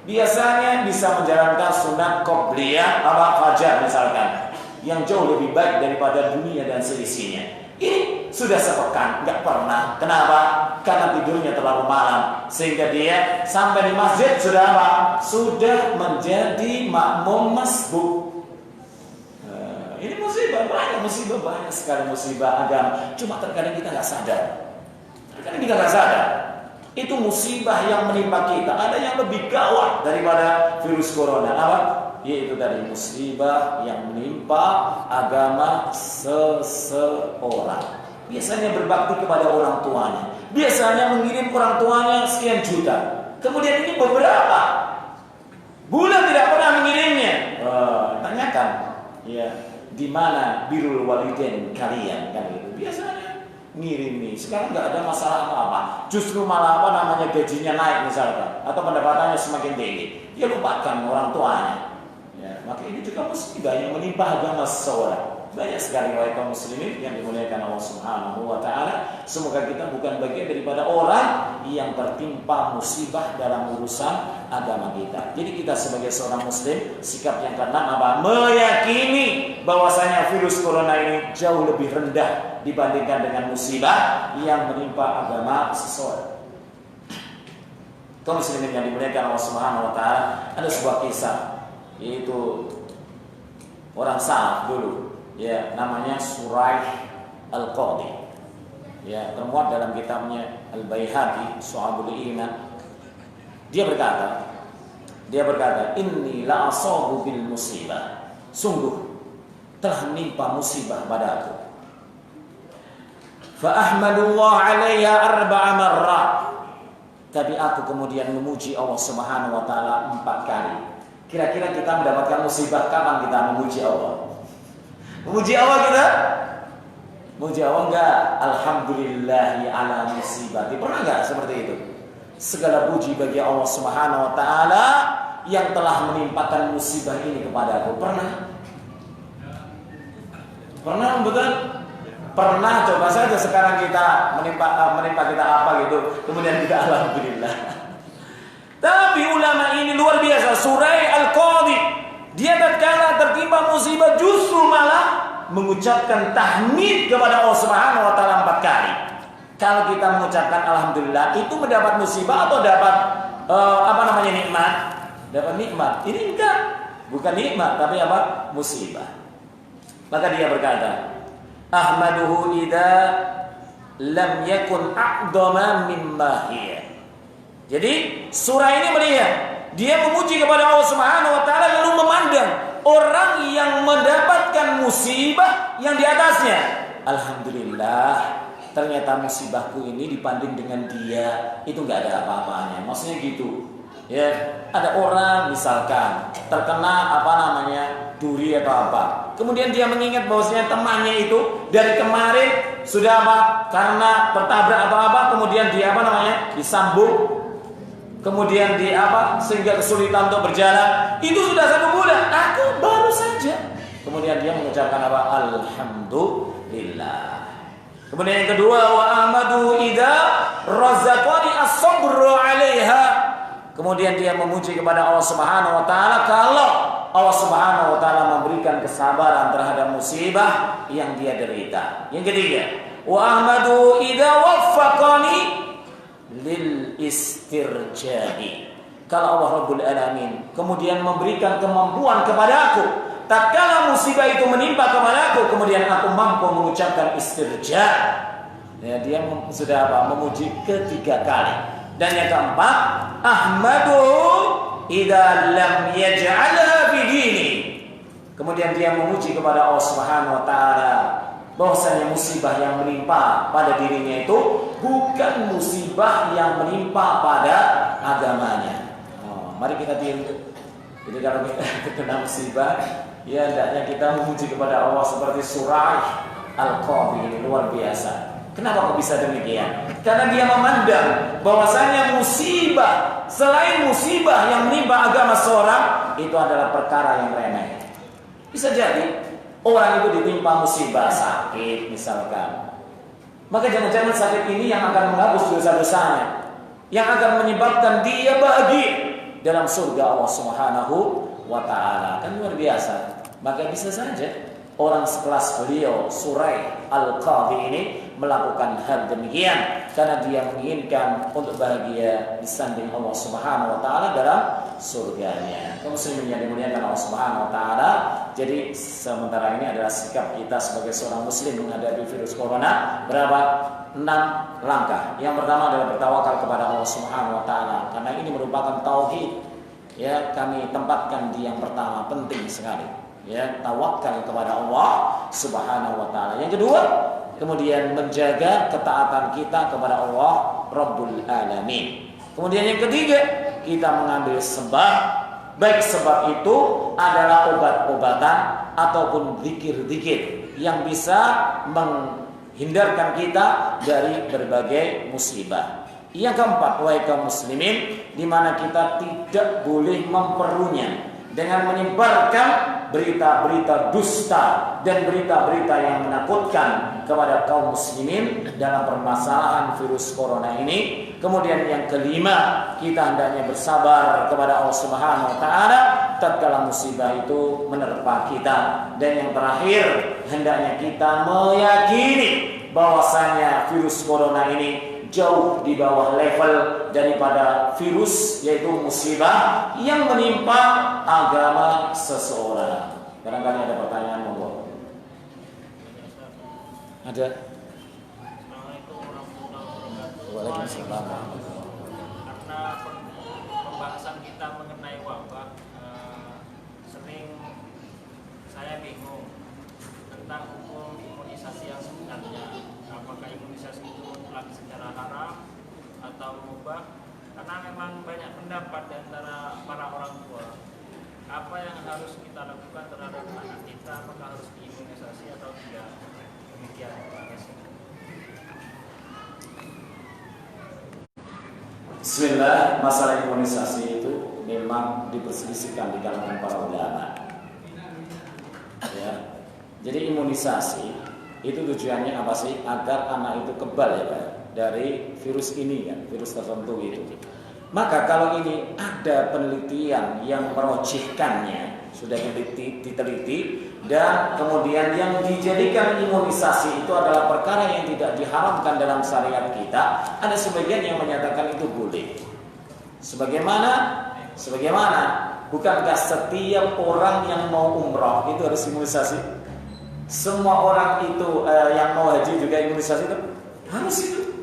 Biasanya bisa menjalankan sunat qobliyah fajar misalkan, yang jauh lebih baik daripada dunia dan seisinya. Ini sudah sepekan nggak pernah. Kenapa? Karena tidurnya terlalu malam, sehingga dia sampai di masjid sudah apa? Sudah menjadi makmum masbuk. Ini musibah banyak sekali musibah agama. Cuma terkadang kita nggak sadar. Itu musibah yang menimpa kita. Ada yang lebih gawat daripada virus corona. Apa? Yaitu dari musibah yang menimpa agama seseorang. Biasanya berbakti kepada orang tuanya, biasanya mengirim orang tuanya sekian juta, Kemudian ini beberapa bulan tidak pernah mengirimnya. Tanyakan, ya, di mana birrul walidain kalian kan itu biasanya ngirim nih. Sekarang nggak ada masalah apa-apa. Justru malah apa namanya gajinya naik misalkan atau pendapatannya semakin tinggi. Dia lupakan orang tuanya. Ya, maka ini juga musibah yang menimpa agama seseorang. Banyak sekali kaum muslimin yang dimuliakan Allah Subhanahu wa taala. Semoga kita bukan bagian daripada orang yang tertimpa musibah dalam urusan agama kita. Jadi kita sebagai seorang muslim, sikap yang keenam apa? Meyakini bahwasanya virus corona ini jauh lebih rendah dibandingkan dengan musibah yang menimpa agama seseorang. Kaum muslimin yang dimuliakan Allah Subhanahu wa taala, ada sebuah kisah, yaitu orang salaf dulu, ya, namanya Suraih Al-Qadhi, ya, termuat dalam kitabnya Al-Baihaqi Syu'abul Iman. Dia berkata, inni la asabu bil musibah, sungguh telah menimpa musibah padaku. Fa ahmadullah 'alaiha arba'a marrat, tapi aku kemudian memuji Allah Subhanahu wa taala 4 kali. Kira-kira kita mendapatkan musibah kapan kita memuji Allah? Memuji Allah kita? Memuji Allah enggak? Alhamdulillahi ala musibati. Pernah enggak seperti itu? Segala puji bagi Allah Subhanahu wa taala yang telah menimpakan musibah ini kepadaku. Pernah? Pernah betul? Pernah. Coba saja sekarang kita menimpa kita apa gitu, kemudian kita alhamdulillah. Tapi ulama ini luar biasa. Suraih Al-Qadhi, dia tatkala tertimpa musibah justru malah mengucapkan tahmid kepada Allah Subhanahu wa taala 4 kali. Kalau kita mengucapkan alhamdulillah, itu mendapat musibah atau dapat nikmat? Dapat nikmat. Ini enggak, bukan nikmat tapi apa? Musibah. Maka dia berkata, ahmaduhu idza lam yakun a'dama mimma hiya. Jadi surah ini melihat, dia memuji kepada Allah Subhanahu wa taala lalu memandang orang yang mendapatkan musibah yang di atasnya. Alhamdulillah, ternyata musibahku ini dibanding dengan dia itu enggak ada apa-apanya. Maksudnya gitu. Ya, ada orang misalkan terkena duri atau apa. Kemudian dia mengingat bahwasanya temannya itu dari kemarin sudah karena tertabrak atau apa, kemudian dia disambung. Kemudian sehingga kesulitan untuk berjalan. Itu sudah 1 bulan. Aku baru saja. Kemudian dia mengucapkan alhamdulillah. Kemudian yang kedua, wa amadu idza razaqani as-sabru 'alaiha. Kemudian dia memuji kepada Allah Subhanahu wa taala kalau Allah Subhanahu wa taala memberikan kesabaran terhadap musibah yang dia derita. Yang ketiga, wa ahmadu idza waffaqani lil istirja'i. Kalau Allah Rabbul Alamin kemudian memberikan kemampuan kepadaku, tatkala musibah itu menimpa kepadaku, kemudian aku mampu mengucapkan istirja'. Ya, dia sudah memuji 3 kali. Dan yang keempat, ahmadu idza lam yaj'alha fi dini. Kemudian dia memuji kepada Allah Subhanahu wa taala bahwasanya musibah yang menimpa pada dirinya itu bukan musibah yang menimpa pada agamanya. Mari kita diam. Jadi kalau kita kena musibah, ya hendaknya kita memuji kepada Allah seperti Suraih Al-Qadhi ini luar biasa. Kenapa kok bisa demikian? Karena dia memandang bahwasanya musibah selain musibah yang menimpa agama seorang itu adalah perkara yang remeh. Bisa jadi orang itu ditimpa musibah sakit misalkan, maka jangan-jangan sakit ini yang akan menghapus dosa-dosanya, yang akan menyebabkan dia bahagia dalam surga Allah Subhanahu wa taala. Kan luar biasa. Maka bisa saja orang sekelas beliau Suraih Al-Qadhi ini melakukan hal demikian karena dia menginginkan untuk bahagia disanding Allah Subhanahu wa taala dalam surganya. Kaum muslimin yang dimuliakan Allah Subhanahu wa taala, jadi sementara ini adalah sikap kita sebagai seorang muslim menghadapi virus corona. Berapa? 6 langkah. Yang pertama adalah bertawakal kepada Allah Subhanahu wa taala karena ini merupakan tauhid. Ya, kami tempatkan di yang pertama, penting sekali. Ya, tawakal kepada Allah Subhanahu wa taala. Yang kedua, kemudian menjaga ketaatan kita kepada Allah Rabbul Alamin. Kemudian yang ketiga, kita mengambil sebab, baik sebab itu adalah obat-obatan ataupun zikir-zikir yang bisa menghindarkan kita dari berbagai musibah. Yang keempat, wahai kaum muslimin, di mana kita tidak boleh memperunya dengan menyebarkan berita-berita dusta dan berita-berita yang menakutkan kepada kaum muslimin dalam permasalahan virus corona ini. Kemudian yang kelima, kita hendaknya bersabar kepada Allah Subhanahu wa taala tatkala musibah itu menerpa kita. Dan yang terakhir, hendaknya kita meyakini bahwasanya virus corona ini jauh di bawah level daripada virus, yaitu musibah yang menimpa agama seseorang. Barangkali ada pertanyaan, monggo. Ada? Waalaikumsalam. Karena pembahasan kita mengenai wabah, sering saya bingung tentang hukum imunisasi yang sebenarnya. Apakah imunisasi itu mutlak secara haram atau mubah? Karena memang banyak pendapat di antara para orang tua. Apa yang harus kita lakukan terhadap anak kita? Apakah harus diimunisasi atau tidak? Demikian, Pak Kasih. Bismillah, masalah imunisasi itu memang diperselisihkan di kalangan para ulama. Ya. Jadi imunisasi itu tujuannya apa sih? Agar anak itu kebal ya Pak, dari virus ini kan, virus tertentu itu. Maka kalau ini ada penelitian yang merojihkannya, sudah diteliti, dan kemudian yang dijadikan imunisasi itu adalah perkara yang tidak diharamkan dalam syariat kita, ada sebagian yang menyatakan itu boleh. Sebagaimana bukankah setiap orang yang mau umrah itu harus imunisasi? Semua orang itu yang mau haji juga imunisasi itu harus itu.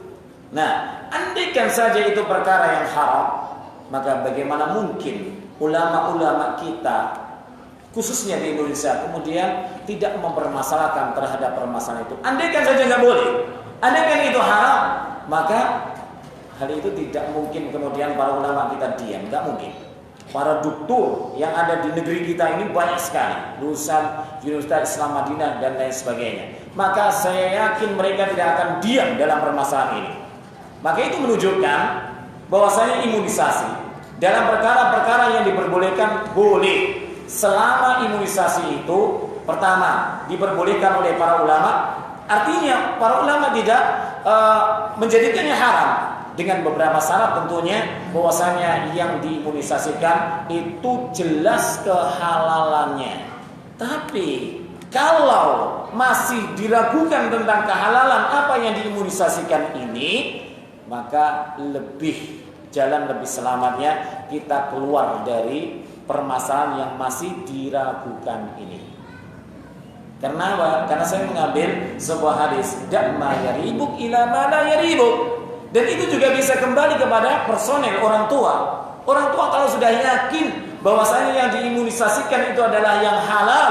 Nah, andaikan saja itu perkara yang haram, maka bagaimana mungkin ulama-ulama kita khususnya di Indonesia kemudian tidak mempermasalahkan terhadap permasalahan itu? Andaikan saja nggak boleh, andaikan itu haram, maka hal itu tidak mungkin kemudian para ulama kita diam, nggak mungkin. Para doktor yang ada di negeri kita ini banyak sekali, lulusan Universitas Islam Madinah dan lain sebagainya. Maka saya yakin mereka tidak akan diam dalam permasalahan ini. Maka itu menunjukkan bahwasanya imunisasi dalam perkara-perkara yang diperbolehkan boleh, selama imunisasi itu pertama diperbolehkan oleh para ulama. Artinya para ulama tidak menjadikannya haram, dengan beberapa syarat tentunya, bahwasanya yang diimunisasikan itu jelas kehalalannya. Tapi kalau masih diragukan tentang kehalalan apa yang diimunisasikan ini, maka jalan lebih selamatnya kita keluar dari permasalahan yang masih diragukan ini. Karena apa? Karena saya mengambil sebuah hadis, "Da'ma yaribuk ila ma la yaribuk." Dan itu juga bisa kembali kepada personel orang tua. Orang tua kalau sudah yakin bahwasanya yang diimunisasikan itu adalah yang halal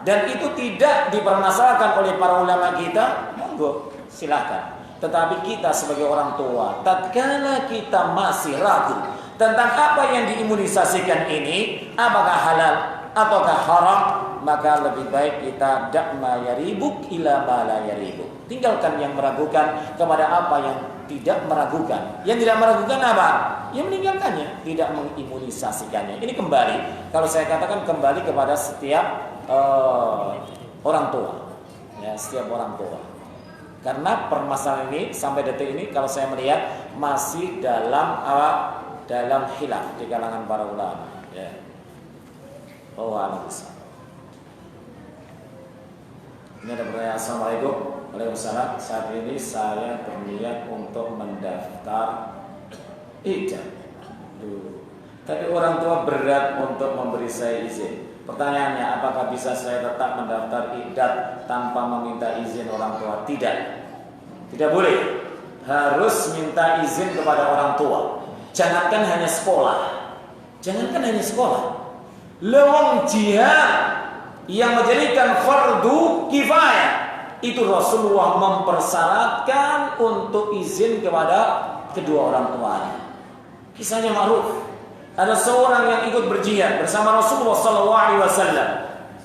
dan itu tidak dipermasalahkan oleh para ulama kita, monggo silakan. Tetapi kita sebagai orang tua, tatkala kita masih ragu tentang apa yang diimunisasikan ini, apakah halal ataukah haram, maka lebih baik kita da'ma yaribuk ila ma la yaribuk. Tinggalkan yang meragukan kepada apa yang tidak meragukan. Yang tidak meragukan apa? Yang meninggalkannya, tidak mengimunisasikannya. Ini kembali, kalau saya katakan kembali kepada setiap orang tua, ya, setiap orang tua. Karena permasalahan ini sampai detik ini kalau saya melihat masih dalam khilaf di kalangan para ulama. Ya. Waalaikumsalam. Ini ada pertanyaan. Assalamualaikum. Waalaikumsalam. Saat ini saya berniat untuk mendaftar ijab. Tapi orang tua berat untuk memberi saya izin. Pertanyaannya, apakah bisa saya tetap mendaftar ijab tanpa meminta izin orang tua? Tidak. Tidak boleh. Harus minta izin kepada orang tua. Jangankan hanya sekolah. Lewat jihad yang menjadikan fardu kifayah, itu Rasulullah mempersyaratkan untuk izin kepada kedua orang tuanya. Kisahnya ma'ruf. Ada seorang yang ikut berjihad bersama Rasulullah SAW.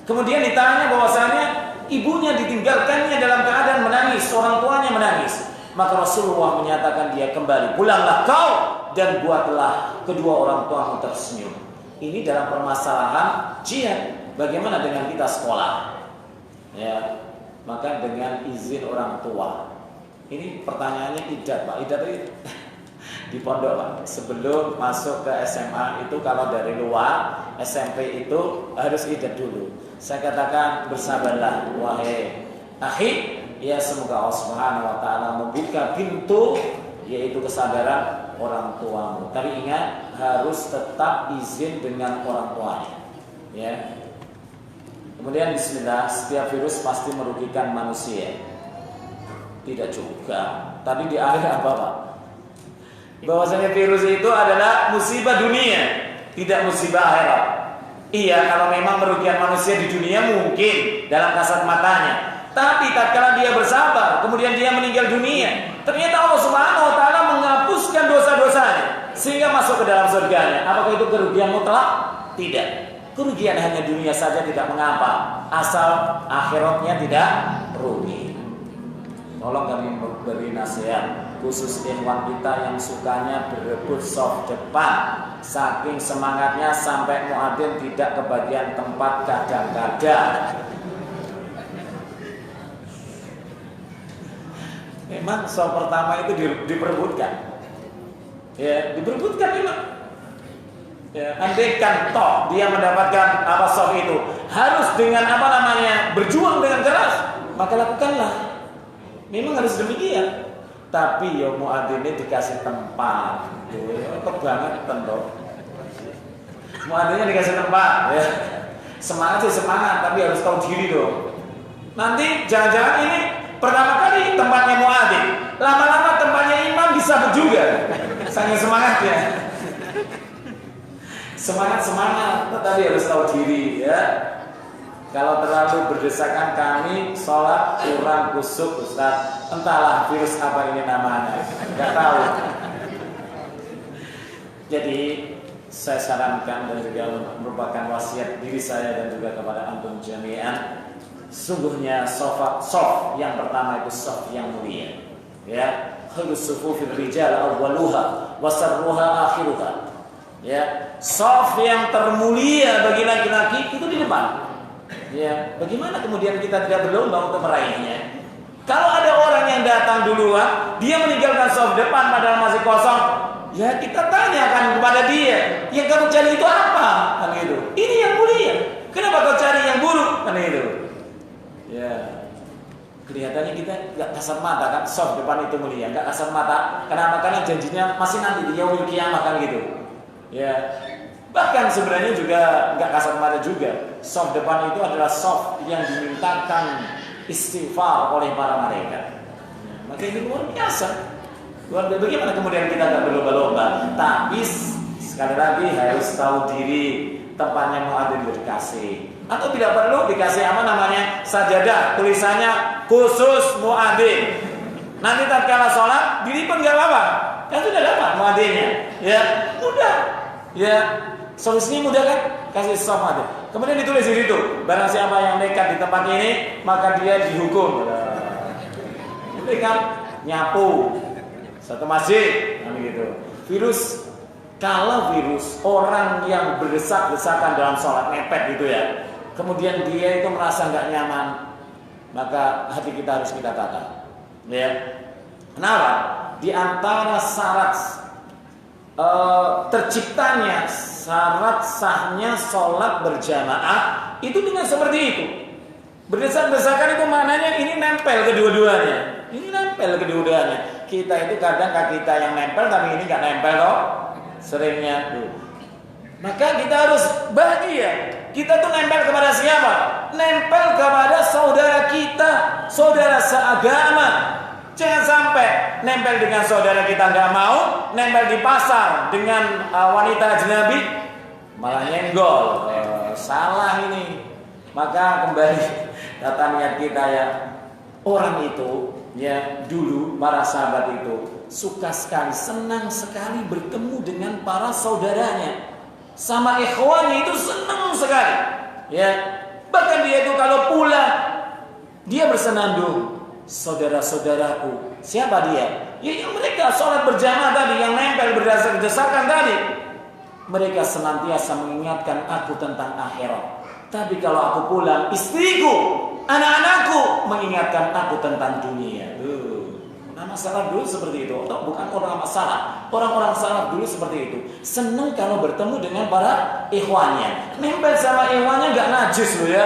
Kemudian ditanya bahwasanya ibunya ditinggalkannya dalam keadaan menangis, orang tuanya menangis. Maka Rasulullah menyatakan dia kembali, pulanglah kau dan buatlah kedua orang tuamu tersenyum. Ini dalam permasalahan jihad. Bagaimana dengan kita sekolah? Ya, maka dengan izin orang tua. Ini pertanyaannya idat, Pak. Idat itu di pondok, Pak. Sebelum masuk ke SMA itu kalau dari luar SMP itu harus idat dulu. Saya katakan bersabarlah wahai akhi, ya semoga Allah Subhanahu wa taala membuka pintu yaitu kesadaran orang tuamu. Tapi ingat harus tetap izin dengan orang tuanya. Ya. Kemudian bismillah, setiap virus pasti merugikan manusia. Tidak juga. Tapi di akhir apa, Pak? Bahwasanya virus itu adalah musibah dunia, tidak musibah akhirat. Iya, kalau memang merugikan manusia di dunia mungkin dalam kasat matanya. Tapi tatkala dia bersabar, kemudian dia meninggal dunia, ternyata Allah Subhanahu wa taala menghapuskan dosa-dosanya sehingga masuk ke dalam surganya. Apakah itu kerugian mutlak? Tidak. Kerugian hanya dunia saja tidak mengapa, asal akhiratnya tidak rugi. Tolong kami beri nasihat khusus ikhwan kita yang sukanya berebut soft depan. Saking semangatnya sampai muadzin tidak kebagian tempat kadang-kadang. Memang soft pertama itu diperebutkan. Ya, diperebutkan memang. Ya, andaikan toh dia mendapatkan apa soft itu harus dengan berjuang dengan keras, maka lakukanlah. Memang harus demikian. Tapi ya muadzin ini dikasih tempat. Banget tentu. Muadzinnya dikasih tempat, ya. Semangat sih semangat, tapi harus tahu diri dong. Nanti jangan-jangan ini pertama kali tempatnya muadzin, lama-lama tempatnya imam disabet juga. Saking semangatnya. Semangat, tetapi harus tahu diri, ya. Kalau terlalu berdesakan kami sholat kurang kusuk, Ustaz. Entahlah virus apa ini namanya, nggak tahu. Jadi saya sarankan dan juga merupakan wasiat diri saya dan juga kepada antum jami'an. Sungguhnya soft yang pertama itu soft yang mulia. Ya, khairus sufufir rijal awwaluha wa sarruha akhiruha. Ya, soft yang termulia bagi laki-laki itu di depan. Ya, bagaimana kemudian kita tidak berlomba untuk meraihnya? Kalau ada orang yang datang duluan, dia meninggalkan soft depan padahal masih kosong, ya kita tanyakan kepada dia, yang kamu cari itu apa? Kan gitu. Ini yang mulia. Kenapa kau cari yang buruk? Kan gitu. Ya, kelihatannya kita nggak kasat mata kan, soft depan itu mulia, nggak kasat mata. Kenapa? Karena janjinya masih nanti di yaumil qiyamah kan gitu. Ya. Bahkan sebenarnya juga nggak kasat mata juga. Soft depan itu adalah soft yang dimintakan istighfar oleh para malaikat. Maka ini luar biasa. Bagaimana kemudian kita nggak berlomba-lomba? Tapi sekali lagi harus tahu diri tempatnya muadzin dikasih. Atau tidak perlu dikasih sajadah tulisannya khusus muadzin. Nanti tatkala sholat dilipet nggak apa-apa. Kan sudah dapat muadzinnya. Ya mudah. Ya. Solusinya mudah kan? Kasih soft aja. Kemudian ditulis di situ, barang siapa yang nekat di tempat ini, maka dia dihukum. Itu kan nyapu satu masjid, gitu. Kalau virus orang yang berdesak-desakan dalam sholat mepet gitu ya, kemudian dia itu merasa nggak nyaman, maka hati kita harus kita tata. Ya. Kenapa? Di antara syarat terciptanya syarat sahnya sholat berjamaah itu dengan seperti itu. Berdesak-desakan itu maknanya ini nempel kedua-duanya. Ini nempel kedua-duanya. Kita itu kadang kaki kita yang nempel, tapi ini nggak nempel loh. Seringnya tuh. Maka kita harus bahagia. Kita tuh nempel kepada siapa? Nempel kepada saudara kita, saudara seagama. Jangan sampai nempel dengan saudara kita nggak mau, nempel di pasar dengan wanita ajnabi malah nyenggol. Salah ini. Maka kembali tata niat kita ya. Orang itu ya dulu para sahabat itu suka sekali, senang sekali bertemu dengan para saudaranya. Sama ikhwannya itu senang sekali. Ya, bahkan dia itu kalau pulang dia bersenandung, saudara-saudaraku. Siapa dia? Ya, yang mereka sholat berjamaah tadi, yang nempel berdasarkan tadi. Mereka senantiasa mengingatkan aku tentang akhirat. Tapi kalau aku pulang, istriku, anak-anakku mengingatkan aku tentang dunia. Nama salaf dulu seperti itu. Atau bukan orang masalah, orang-orang salaf dulu seperti itu. Senang kalau bertemu dengan para ikhwannya. Nempel sama ikhwannya nggak najis loh ya.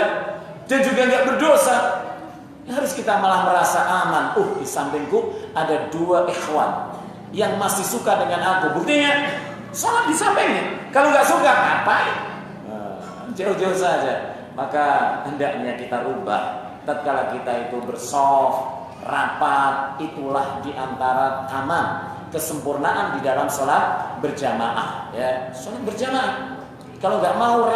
Dan juga nggak berdosa. Harus kita malah merasa aman. Di sampingku ada 2 ikhwan yang masih suka dengan aku. Buktinya salat di sampingnya. Kalau nggak suka ngapain? Jauh-jauh saja. Maka hendaknya kita rubah. Tatkala kita itu bersof, rapat, itulah diantara aman kesempurnaan di dalam sholat berjamaah. Ya, sholat berjamaah. Kalau nggak mau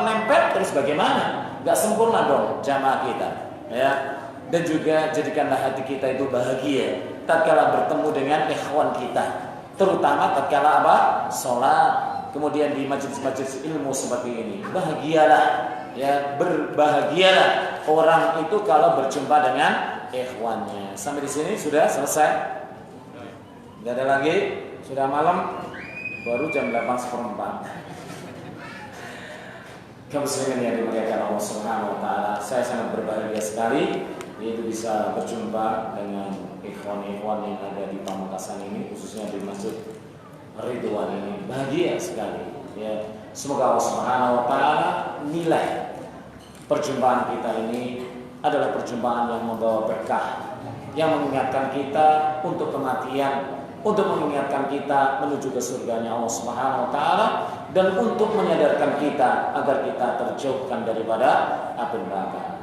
nempel terus bagaimana? Nggak sempurna dong jamaah kita. Ya, dan juga jadikanlah hati kita itu bahagia tatkala bertemu dengan ikhwan kita, terutama tatkala sholat, kemudian di majelis-majelis ilmu seperti ini. Bahagialah, ya, berbahagialah orang itu kalau berjumpa dengan ikhwannya. Sampai di sini sudah selesai. Tidak ada lagi. Sudah malam, baru jam 8:04. Kamu sekalian yang dimuliakan Allah Subhanahu wa taala, saya sangat berbahagia sekali yaitu bisa berjumpa dengan ikhwan-ikhwan yang ada di Pamekasan ini, khususnya di Masjid Ridwan ini. Bahagia sekali. Ya, semoga Allah Subhanahu wa taala nilai perjumpaan kita ini adalah perjumpaan yang membawa berkah, yang mengingatkan kita untuk kematian, untuk mengingatkan kita menuju ke surganya Allah Subhanahu wa taala, dan untuk menyadarkan kita agar kita terjauhkan daripada api neraka.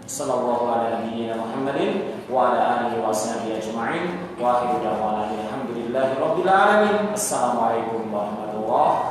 Sallallahu alaihi Muhammadin wa ala alihi washabihi ajma'in wa akhiru da'wana alhamdulillahi rabbil alamin. Assalamualaikum warahmatullahi